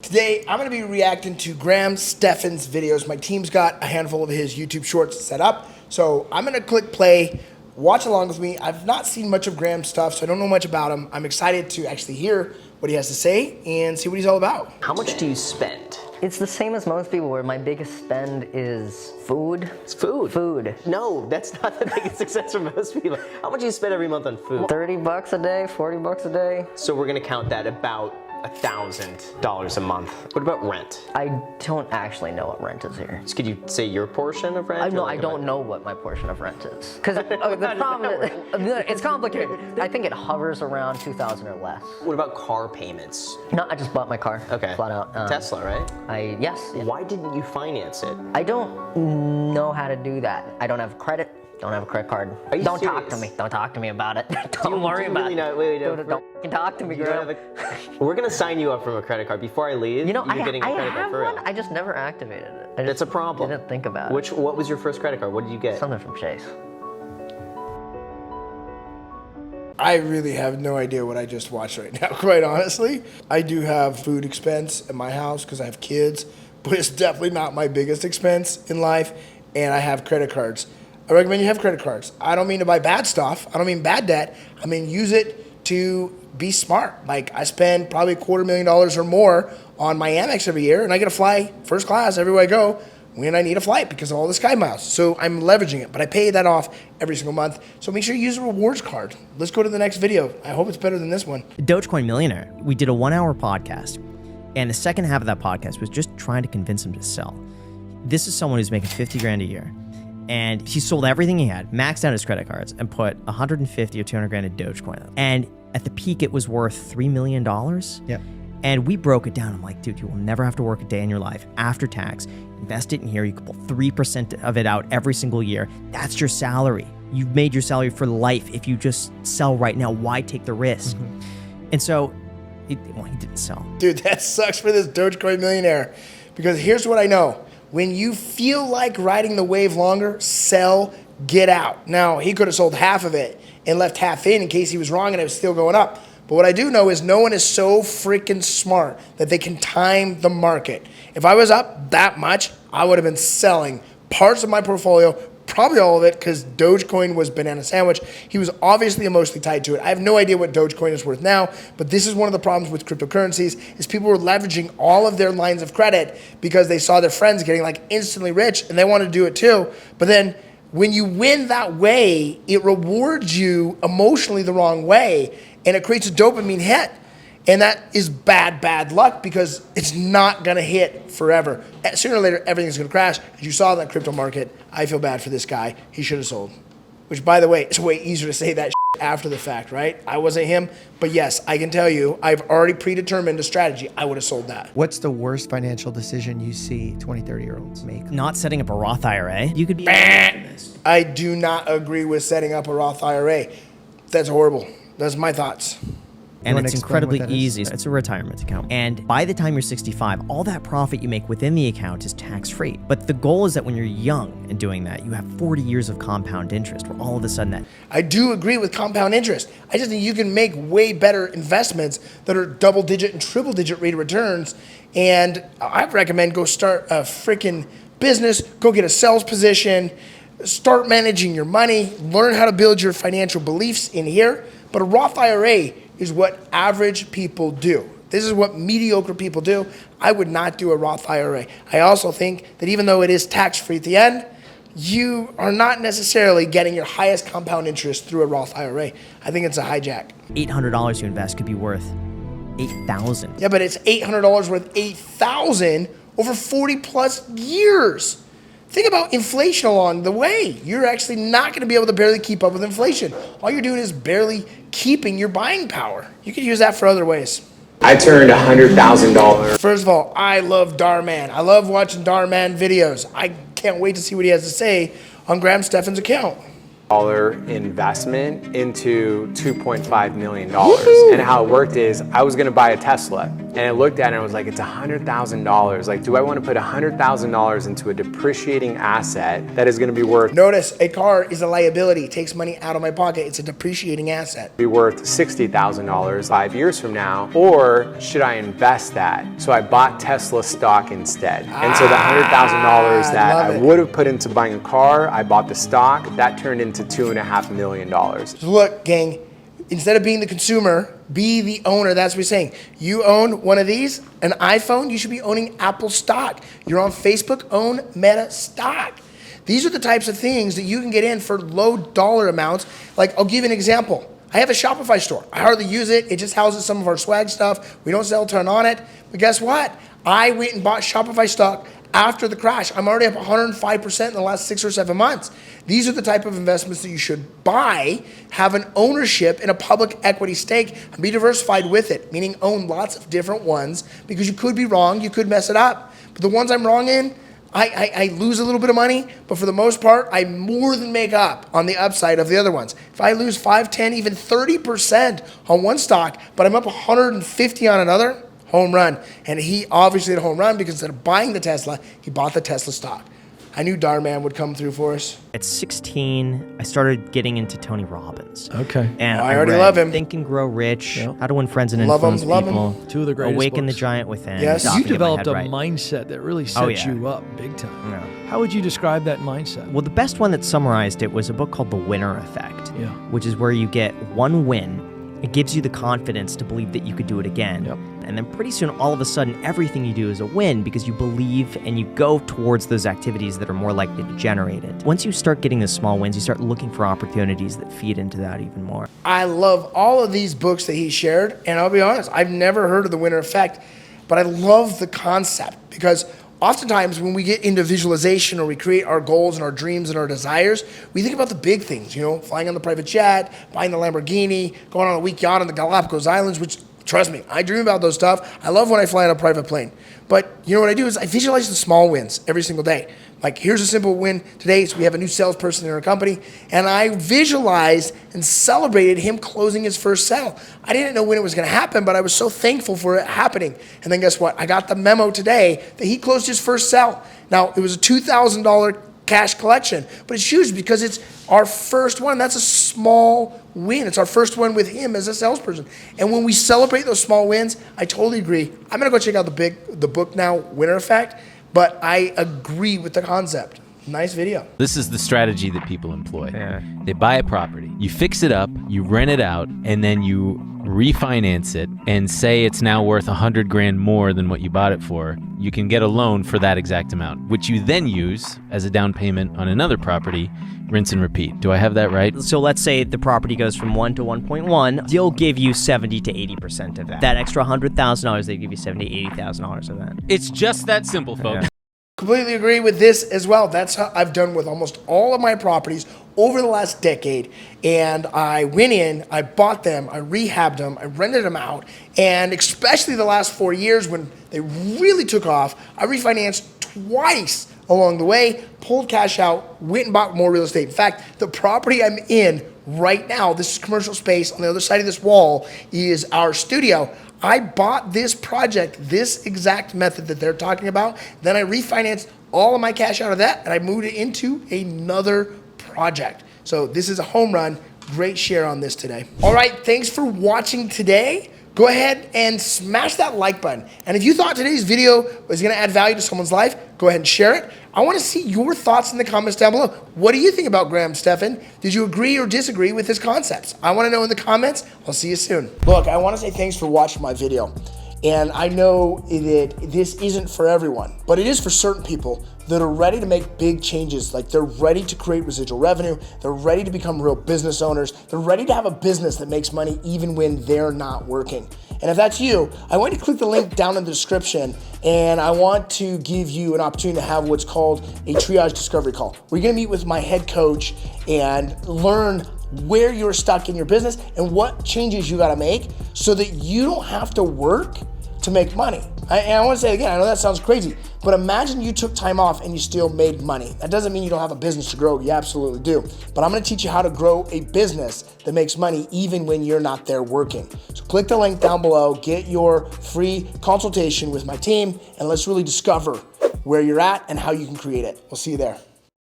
Today, I'm going to be reacting to Graham Stephan's videos. My team's got a handful of his YouTube shorts set up. So I'm going to click play, watch along with me. I've not seen much of Graham's stuff, so I don't know much about him. I'm excited to actually hear what he has to say and see what he's all about. How much do you spend? It's the same as most people where my biggest spend is food. It's food. Food. No, that's not the biggest success for most people. How much do you spend every month on food? 30 bucks a day, 40 bucks a day. So we're gonna count that about $1,000 a month. What about rent? I don't actually know what rent is here. So could you say your portion of rent? I don't know what my portion of rent is. Because the problem is, it's complicated. I think it hovers around 2,000 or less. What about car payments? No, I just bought my car. Okay. Flat out. Tesla, right? Yes. Why didn't you finance it? I don't know how to do that. I don't have credit. Don't have a credit card. Don't talk to me. Don't talk to me about it. Don't worry about it. Wait, don't fucking talk to me, girl. We're gonna sign you up from a credit card. Before I leave, You know, you're getting a I credit card have for one. real. I just never activated it. I That's just a problem. didn't think about it. What was your first credit card? What did you get? Something from Chase. I really have no idea what I just watched right now, quite honestly. I do have food expense at my house because I have kids, but it's definitely not my biggest expense in life, and I have credit cards. I recommend you have credit cards. I don't mean to buy bad stuff. I don't mean bad debt. I mean use it to be smart. Like I spend probably $250,000 or more on my Amex every year, and I get to fly first class everywhere I go when I need a flight because of all the Sky Miles. So I'm leveraging it, but I pay that off every single month. So make sure you use a rewards card. Let's go to the next video. I hope it's better than this one. Dogecoin Millionaire, we did a 1-hour podcast, and the second half of that podcast was just trying to convince him to sell. This is someone who's making 50 grand a year, and he sold everything he had, maxed out his credit cards, and put 150 or 200 grand in Dogecoin. And at the peak, it was worth $3 million. Yep. And we broke it down. I'm like, dude, you will never have to work a day in your life after tax. Invest it in here. You can pull 3% of it out every single year. That's your salary. You've made your salary for life. If you just sell right now, why take the risk? And so, he didn't sell. Dude, that sucks for this Dogecoin millionaire because here's what I know. When you feel like riding the wave longer, sell, get out. Now, he could have sold half of it and left half in case he was wrong and it was still going up. But what I do know is no one is so freaking smart that they can time the market. If I was up that much, I would have been selling parts of my portfolio, probably all of it, because Dogecoin was banana sandwich. He was obviously emotionally tied to it. I have no idea what Dogecoin is worth now, but this is one of the problems with cryptocurrencies is people were leveraging all of their lines of credit because they saw their friends getting like instantly rich and they wanted to do it too. But then when you win that way, it rewards you emotionally the wrong way and it creates a dopamine hit. And that is bad luck because it's not gonna hit forever. Sooner or later, everything's gonna crash. As you saw in that crypto market, I feel bad for this guy. He should have sold. Which, by the way, it's way easier to say that after the fact, right? I wasn't him, but yes, I can tell you, I've already predetermined a strategy. I would have sold that. What's the worst financial decision you see 20, 30-year-olds make? Not setting up a Roth IRA. You could be. I do not agree with setting up a Roth IRA. That's horrible. That's my thoughts. And wanna it's explain incredibly what that is? easy. It's a retirement account. And by the time you're 65, all that profit you make within the account is tax-free. But the goal is that when you're young and doing that, you have 40 years of compound interest where all of a sudden that... I do agree with compound interest. I just think you can make way better investments that are double-digit and triple-digit rate of returns. And I recommend go start a freaking business, go get a sales position, start managing your money, learn how to build your financial beliefs in here. But a Roth IRA is what average people do. This is what mediocre people do. I would not do a Roth IRA. I also think that even though it is tax-free at the end, you are not necessarily getting your highest compound interest through a Roth IRA. I think it's a hijack. $800 you invest could be worth $8,000. Yeah, but it's $800 worth $8,000 over 40 plus years. Think about inflation along the way. You're actually not going to be able to barely keep up with inflation. All you're doing is barely keeping your buying power. You could use that for other ways. I turned $100,000. First of all, I love Darman. I love watching Darman videos. I can't wait to see what he has to say on Graham Stephan's account. investment into $2.5 million. And how it worked is I was gonna buy a Tesla and I looked at it and I was like, it's $100,000. Like, do I wanna put $100,000 into a depreciating asset that is gonna be worth Notice, a car is a liability. It takes money out of my pocket. It's a depreciating asset. $60,000 5 years from now? Or should I invest that? So I bought Tesla stock instead. And so the $100,000 that I would have put into buying a car, I bought the stock, that turned into $2.5 million. So look, gang, instead of being the consumer, be the owner. That's what we're saying. You own one of these, an iPhone, you should be owning Apple stock. You're on Facebook, own Meta stock. These are the types of things that you can get in for low dollar amounts. Like, I'll give you an example. I have a Shopify store. I hardly use it. It just houses some of our swag stuff. We don't sell a ton on it. But guess what? I went and bought Shopify stock after the crash. I'm already up 105% in the last 6 or 7 months. These are the type of investments that you should buy, have an ownership in a public equity stake, and be diversified with it, meaning own lots of different ones, because you could be wrong, you could mess it up. But the ones I'm wrong in, I lose a little bit of money, but for the most part, I more than make up on the upside of the other ones. If I lose 5, 10, even 30% on one stock, but I'm up 150 on another, home run. And he obviously had a home run because instead of buying the Tesla, he bought the Tesla stock. I knew Darman would come through for us. At 16, I started getting into Tony Robbins. Okay. And I already love him. Think and Grow Rich, Yep. How to Win Friends and Love him, Influence love People. him. Two of the greatest Awaken books. the Giant Within. Yes. Stop You and Get My developed Head a Right. mindset that really set yeah. you up big time. Yeah. How would you describe that mindset? Well, the best one that summarized it was a book called The Winner Effect, Yeah. which is where you get one win. It gives you the confidence to believe that you could do it again. Yep. And then pretty soon, all of a sudden, everything you do is a win because you believe and you go towards those activities that are more likely to generate it. Once you start getting the small wins, you start looking for opportunities that feed into that even more. I love all of these books that he shared, and I'll be honest, I've never heard of the Winner Effect, but I love the concept because oftentimes when we get into visualization or we create our goals and our dreams and our desires, we think about the big things, you know, flying on the private jet, buying the Lamborghini, going on a week yacht on the Galapagos Islands, which, trust me, I dream about those stuff. I love when I fly on a private plane. But you know what I do is I visualize the small wins every single day. Like, here's a simple win today. So we have a new salesperson in our company, and I visualized and celebrated him closing his first sale. I didn't know when it was going to happen, but I was so thankful for it happening. And then guess what? I got the memo today that he closed his first sale. Now, it was a $2,000 cash collection, but it's huge because it's our first one. That's a small win. It's our first one with him as a salesperson. And when we celebrate those small wins, I totally agree. I'm gonna go check out the book now, Winner Effect, but I agree with the concept. Nice video. This is the strategy that people employ. They buy a property, you fix it up, you rent it out, and then you refinance it and say it's now worth $100,000 more than what you bought it for. You can get a loan for that exact amount, which you then use as a down payment on another property. Rinse and repeat. Do I have that right? So let's say the property goes from 1 to 1.1. They'll give you 70 to 80% of that. That extra $100,000, they give you $70,000 to $80,000 of that. It's just that simple, folks. Yeah. Completely agree with this as well. That's how I've done with almost all of my properties over the last decade. And I went in, I bought them, I rehabbed them, I rented them out. And especially the last 4 years when they really took off, I refinanced twice along the way, pulled cash out, went and bought more real estate. In fact, the property I'm in right now, this is commercial space. On the other side of this wall is our studio. I bought this project, this exact method that they're talking about. Then I refinanced all of my cash out of that and I moved it into another project. So this is a home run. Great share on this today. All right, thanks for watching today. Go ahead and smash that like button. And if you thought today's video was gonna add value to someone's life, go ahead and share it. I wanna see your thoughts in the comments down below. What do you think about Graham Stephan? Did you agree or disagree with his concepts? I wanna know in the comments. I'll see you soon. Look, I wanna say thanks for watching my video. And I know that this isn't for everyone, but it is for certain people that are ready to make big changes. Like, they're ready to create residual revenue. They're ready to become real business owners. They're ready to have a business that makes money even when they're not working. And if that's you, I want you to click the link down in the description, and I want to give you an opportunity to have what's called a triage discovery call. We're gonna meet with my head coach and learn where you're stuck in your business and what changes you gotta make so that you don't have to work to make money. And I want to say again, I know that sounds crazy, but imagine you took time off and you still made money. That doesn't mean you don't have a business to grow. You absolutely do. But I'm going to teach you how to grow a business that makes money even when you're not there working. So click the link down below, get your free consultation with my team, and let's really discover where you're at and how you can create it. We'll see you there.